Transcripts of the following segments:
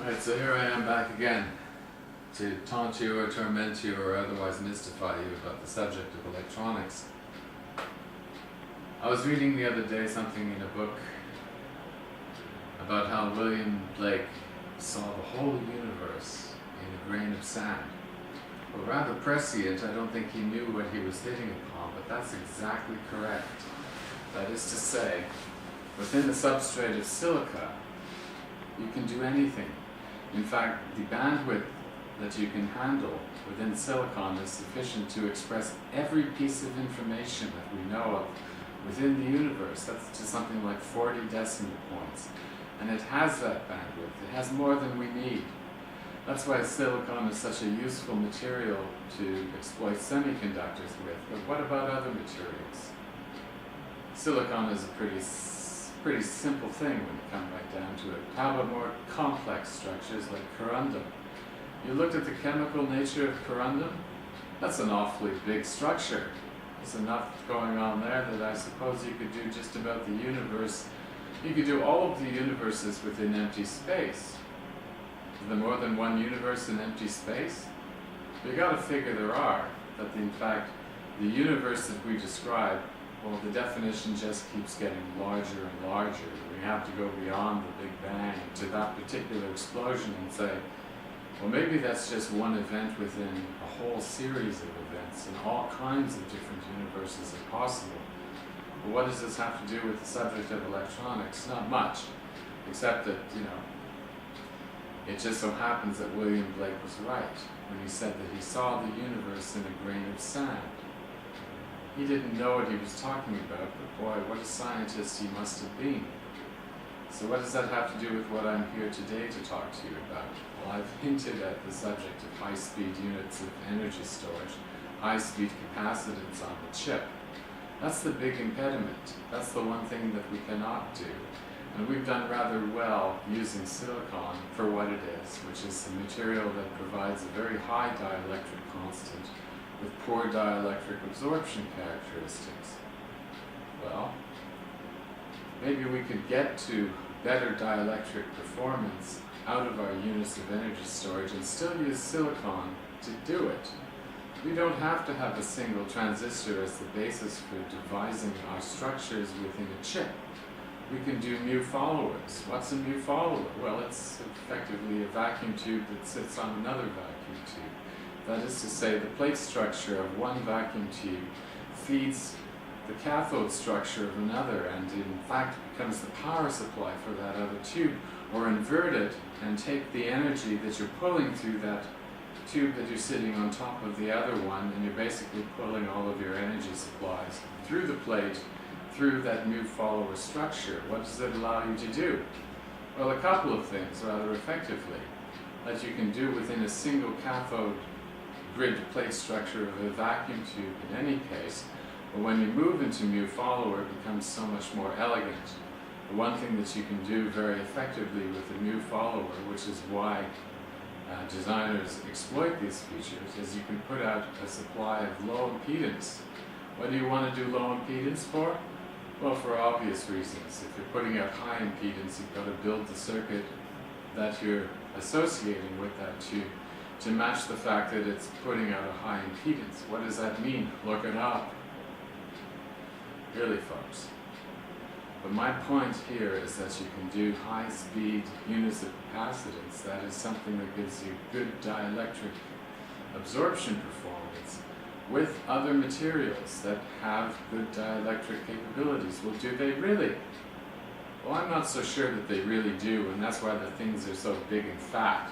Right, so here I am back again to taunt you or torment you or otherwise mystify you about the subject of electronics. I was reading the other day something in a book about how William Blake saw the whole universe in a grain of sand. Well, rather prescient, I don't think he knew what he was hitting upon, but that's exactly correct. That is to say, within the substrate of silica, you can do anything. In fact, the bandwidth that you can handle within silicon is sufficient to express every piece of information that we know of within the universe. That's just something like 40 decimal points. And it has that bandwidth. It has more than we need. That's why silicon is such a useful material to exploit semiconductors with. But what about other materials? Silicon is a pretty simple thing when you come right down to it. How about more complex structures like corundum? You looked at the chemical nature of corundum? That's an awfully big structure. There's enough going on there that I suppose you could do just about the universe. You could do all of the universes within empty space. Is there more than one universe in empty space? But you got to figure there are. That in fact, the universe that we describe, well, the definition just keeps getting larger and larger. We have to go beyond the Big Bang to that particular explosion and say, well, maybe that's just one event within a whole series of events, and all kinds of different universes are possible. But what does this have to do with the subject of electronics? Not much, except that, it just so happens that William Blake was right when he said that he saw the universe in a grain of sand. He didn't know what he was talking about, but boy, what a scientist he must have been. So what does that have to do with what I'm here today to talk to you about? Well, I've hinted at the subject of high-speed units of energy storage, high-speed capacitance on the chip. That's the big impediment. That's the one thing that we cannot do. And we've done rather well using silicon for what it is, which is a material that provides a very high dielectric constant with poor dielectric absorption characteristics. Well, maybe we could get to better dielectric performance out of our units of energy storage and still use silicon to do it. We don't have to have a single transistor as the basis for devising our structures within a chip. We can do mu followers. What's a mu follower? Well, it's effectively a vacuum tube that sits on another vacuum tube. That is to say, the plate structure of one vacuum tube feeds the cathode structure of another, and in fact becomes the power supply for that other tube. Or invert it and take the energy that you're pulling through that tube that you're sitting on top of the other one, and you're basically pulling all of your energy supplies through the plate, through that mu follower structure. What does it allow you to do? Well, a couple of things rather effectively that you can do within a single cathode grid plate structure of a vacuum tube in any case. But when you move into mu follower, it becomes so much more elegant. The one thing that you can do very effectively with the mu follower, which is why designers exploit these features, is you can put out a supply of low impedance. What do you want to do low impedance for? Well, for obvious reasons. If you're putting out high impedance, you've got to build the circuit that you're associating with that tube to match the fact that it's putting out a high impedance. What does that mean? Look it up. Really, folks. But my point here is that you can do high-speed units of capacitance. That is something that gives you good dielectric absorption performance with other materials that have good dielectric capabilities. Well, do they really? Well, I'm not so sure that they really do, and that's why the things are so big and fat.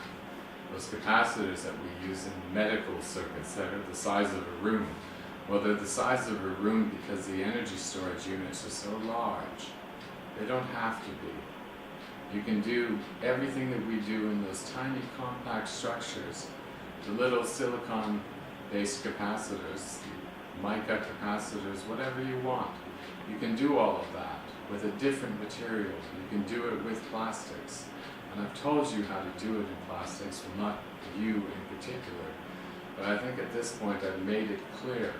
Those capacitors that we use in medical circuits that are the size of a room. Well, they're the size of a room because the energy storage units are so large. They don't have to be. You can do everything that we do in those tiny compact structures, the little silicon-based capacitors, mica capacitors, whatever you want. You can do all of that with a different material. You can do it with plastics. And I've told you how to do it in plastics, well, not you in particular. But I think at this point I've made it clear.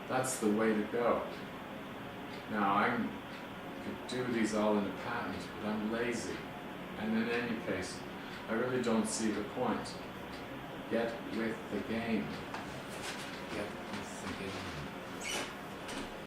That's the way to go. Now, I could do these all in a patent, but I'm lazy. And in any case, I really don't see the point. Get with the game.